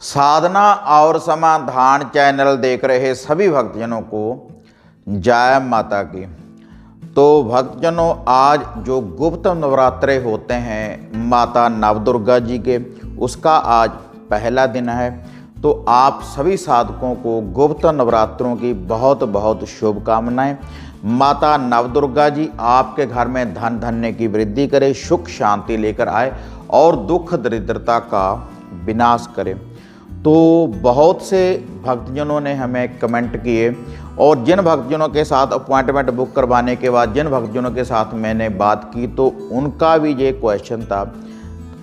साधना और समाधान चैनल देख रहे सभी भक्तजनों को जय माता की। तो भक्तजनों, आज जो गुप्त नवरात्रे होते हैं माता नवदुर्गा जी के, उसका आज पहला दिन है। तो आप सभी साधकों को गुप्त नवरात्रों की बहुत बहुत शुभकामनाएं। माता नवदुर्गा जी आपके घर में धन धान्य की वृद्धि करे, सुख शांति लेकर आए और दुख दरिद्रता का विनाश करे। तो बहुत से भक्तजनों ने हमें कमेंट किए और जिन भक्तजनों के साथ अपॉइंटमेंट बुक करवाने के बाद जिन भक्तजनों के साथ मैंने बात की, तो उनका भी ये क्वेश्चन था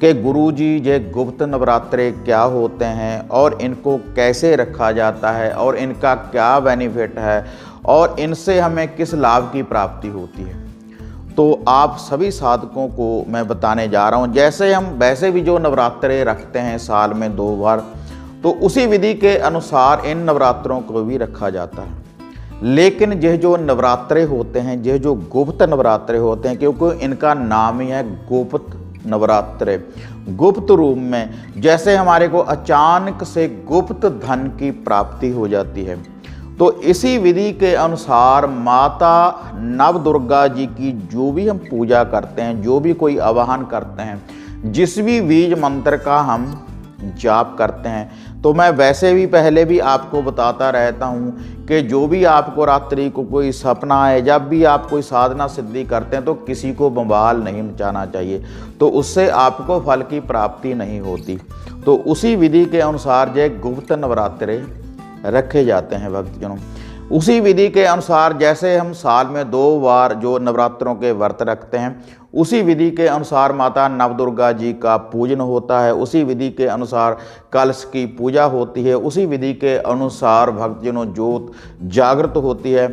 कि गुरुजी, ये गुप्त नवरात्रे क्या होते हैं और इनको कैसे रखा जाता है और इनका क्या बेनिफिट है और इनसे हमें किस लाभ की प्राप्ति होती है। तो आप सभी साधकों को मैं बताने जा रहा हूँ। जैसे हम वैसे भी जो नवरात्रे रखते हैं साल में 2 बार, तो उसी विधि के अनुसार इन नवरात्रों को भी रखा जाता है। लेकिन यह जो नवरात्रे होते हैं, यह जो गुप्त नवरात्रे होते हैं, क्योंकि इनका नाम ही है गुप्त नवरात्रे। गुप्त रूप में जैसे हमारे को अचानक से गुप्त धन की प्राप्ति हो जाती है, तो इसी विधि के अनुसार माता नवदुर्गा जी की जो भी हम पूजा करते हैं, जो भी कोई आवाहन करते हैं, जिस भी बीज मंत्र का हम जाप करते हैं, तो मैं वैसे भी पहले भी आपको बताता रहता हूँ कि जो भी आपको रात्रि को कोई सपना है, जब भी आप कोई साधना सिद्धि करते हैं, तो किसी को बवाल नहीं मचाना चाहिए, तो उससे आपको फल की प्राप्ति नहीं होती। तो उसी विधि के अनुसार जो गुप्त नवरात्रे रखे जाते हैं भक्तजनों। उसी विधि के अनुसार जैसे हम साल में 2 बार जो नवरात्रों के व्रत रखते हैं, उसी विधि के अनुसार माता नवदुर्गा जी का पूजन होता है, उसी विधि के अनुसार कलश की पूजा होती है, उसी विधि के अनुसार भक्तजनों ज्योत जागृत होती है,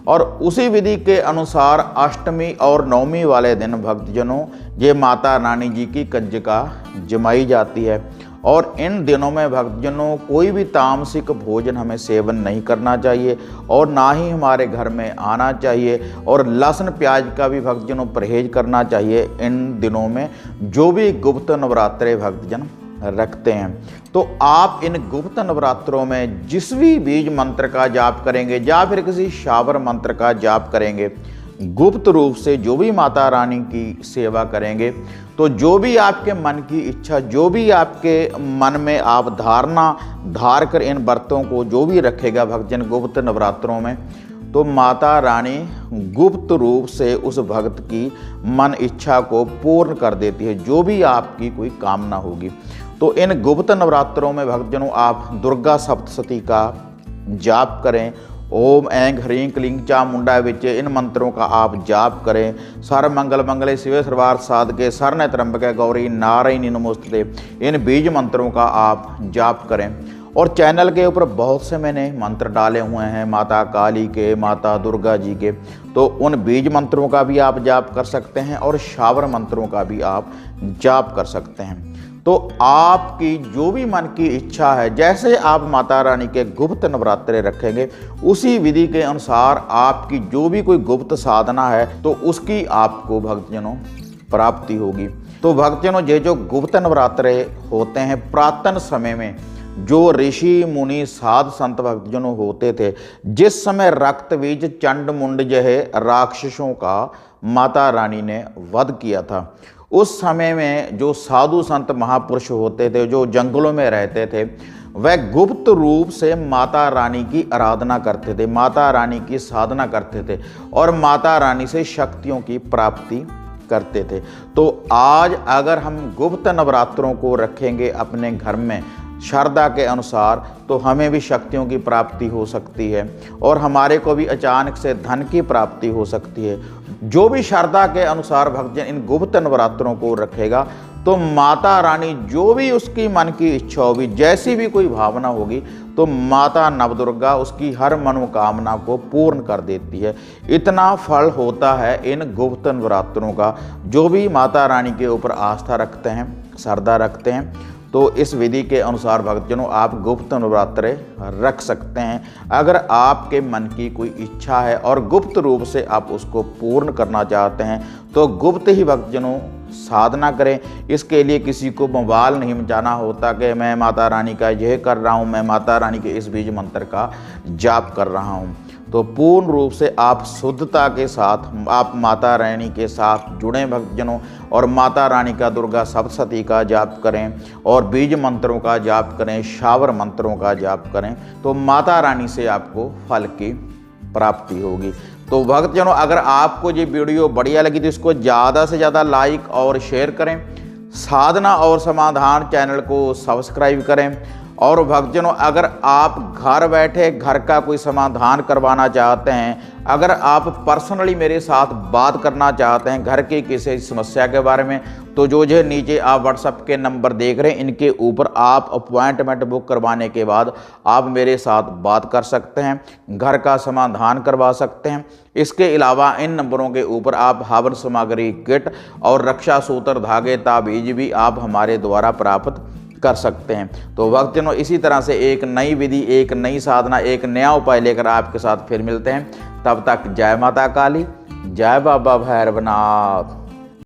और उसी विधि के अनुसार अष्टमी और नवमी वाले दिन भक्तजनों ये माता रानी जी की कंजका जमाई जाती है। और इन दिनों में भक्तजनों कोई भी तामसिक भोजन हमें सेवन नहीं करना चाहिए और ना ही हमारे घर में आना चाहिए, और लहसुन प्याज का भी भक्तजनों परहेज करना चाहिए इन दिनों में जो भी गुप्त नवरात्रे भक्तजन रखते हैं। तो आप इन गुप्त नवरात्रों में जिस भी बीज मंत्र का जाप करेंगे या फिर किसी शावर मंत्र का जाप करेंगे, गुप्त रूप से जो भी माता रानी की सेवा करेंगे, तो जो भी आपके मन की इच्छा, जो भी आपके मन में आप धारणा धार कर इन व्रतों को जो भी रखेगा भक्तजन गुप्त नवरात्रों में, तो माता रानी गुप्त रूप से उस भक्त की मन इच्छा को पूर्ण कर देती है, जो भी आपकी कोई कामना होगी। तो इन गुप्त नवरात्रों में भक्तजनों आप दुर्गा सप्तशती का जाप करें। ओम ऐं ह्रीं क्लीं चामुंडा विचे, इन मंत्रों का आप जाप करें। सर्व मंगल मंगले शिवे सर्वार्थ साधके, शरण्य त्र्यंबके गौरी नारायणी नमोस्तुते, इन बीज मंत्रों का आप जाप करें। और चैनल के ऊपर बहुत से मैंने मंत्र डाले हुए हैं माता काली के, माता दुर्गा जी के, तो उन बीज मंत्रों का भी आप जाप कर सकते हैं और शावर मंत्रों का भी आप जाप कर सकते हैं। तो आपकी जो भी मन की इच्छा है, जैसे आप माता रानी के गुप्त नवरात्रे रखेंगे, उसी विधि के अनुसार आपकी जो भी कोई गुप्त साधना है, तो उसकी आपको भक्तजनों प्राप्ति होगी। तो भक्तजनों ये जो गुप्त नवरात्रे होते हैं, प्रातः समय में जो ऋषि मुनि साध संत भक्तजनों होते थे, जिस समय रक्तबीज चंड मुंड जहे राक्षसों का माता रानी ने वध किया था, उस समय में जो साधु संत महापुरुष होते थे, जो जंगलों में रहते थे, वह गुप्त रूप से माता रानी की आराधना करते थे, माता रानी की साधना करते थे और माता रानी से शक्तियों की प्राप्ति करते थे। तो आज अगर हम गुप्त नवरात्रों को रखेंगे अपने घर में श्रद्धा के अनुसार, तो हमें भी शक्तियों की प्राप्ति हो सकती है और हमारे को भी अचानक से धन की प्राप्ति हो सकती है। जो भी श्रद्धा के अनुसार भक्तजन इन गुप्त नवरात्रों को रखेगा, तो माता रानी जो भी उसकी मन की इच्छा होगी, जैसी भी कोई भावना होगी, तो माता नवदुर्गा उसकी हर मनोकामना को पूर्ण कर देती है। इतना फल होता है इन गुप्त नवरात्रों का। जो भी माता रानी के ऊपर आस्था रखते हैं, श्रद्धा रखते हैं, तो इस विधि के अनुसार भक्तजनों आप गुप्त नवरात्रे रख सकते हैं। अगर आपके मन की कोई इच्छा है और गुप्त रूप से आप उसको पूर्ण करना चाहते हैं, तो गुप्त ही भक्तजनों साधना करें। इसके लिए किसी को बवाल नहीं मचाना होता कि मैं माता रानी का यह कर रहा हूँ, मैं माता रानी के इस बीज मंत्र का जाप कर रहा हूँ। तो पूर्ण रूप से आप शुद्धता के साथ आप माता रानी के साथ जुड़ें भक्तजनों, और माता रानी का दुर्गा सप्तशती का जाप करें और बीज मंत्रों का जाप करें, शावर मंत्रों का जाप करें, तो माता रानी से आपको फल की प्राप्ति होगी। तो भक्तजनों, अगर आपको ये वीडियो बढ़िया लगी तो इसको ज़्यादा से ज़्यादा लाइक और शेयर करें, साधना और समाधान चैनल को सब्सक्राइब करें। और भक्तजनों, अगर आप घर बैठे घर का कोई समाधान करवाना चाहते हैं, अगर आप पर्सनली मेरे साथ बात करना चाहते हैं घर की किसी समस्या के बारे में, तो जो नीचे आप व्हाट्सएप के नंबर देख रहे हैं, इनके ऊपर आप अपॉइंटमेंट बुक करवाने के बाद आप मेरे साथ बात कर सकते हैं, घर का समाधान करवा सकते हैं। इसके अलावा इन नंबरों के ऊपर आप हवन सामग्री किट और रक्षा सूत्र धागे ताबीज भी आप हमारे द्वारा प्राप्त कर सकते हैं। तो भक्तजनों, इसी तरह से एक नई विधि, एक नई साधना, एक नया उपाय लेकर आपके साथ फिर मिलते हैं। तब तक जय माता काली, जय बाबा भैरवनाथ।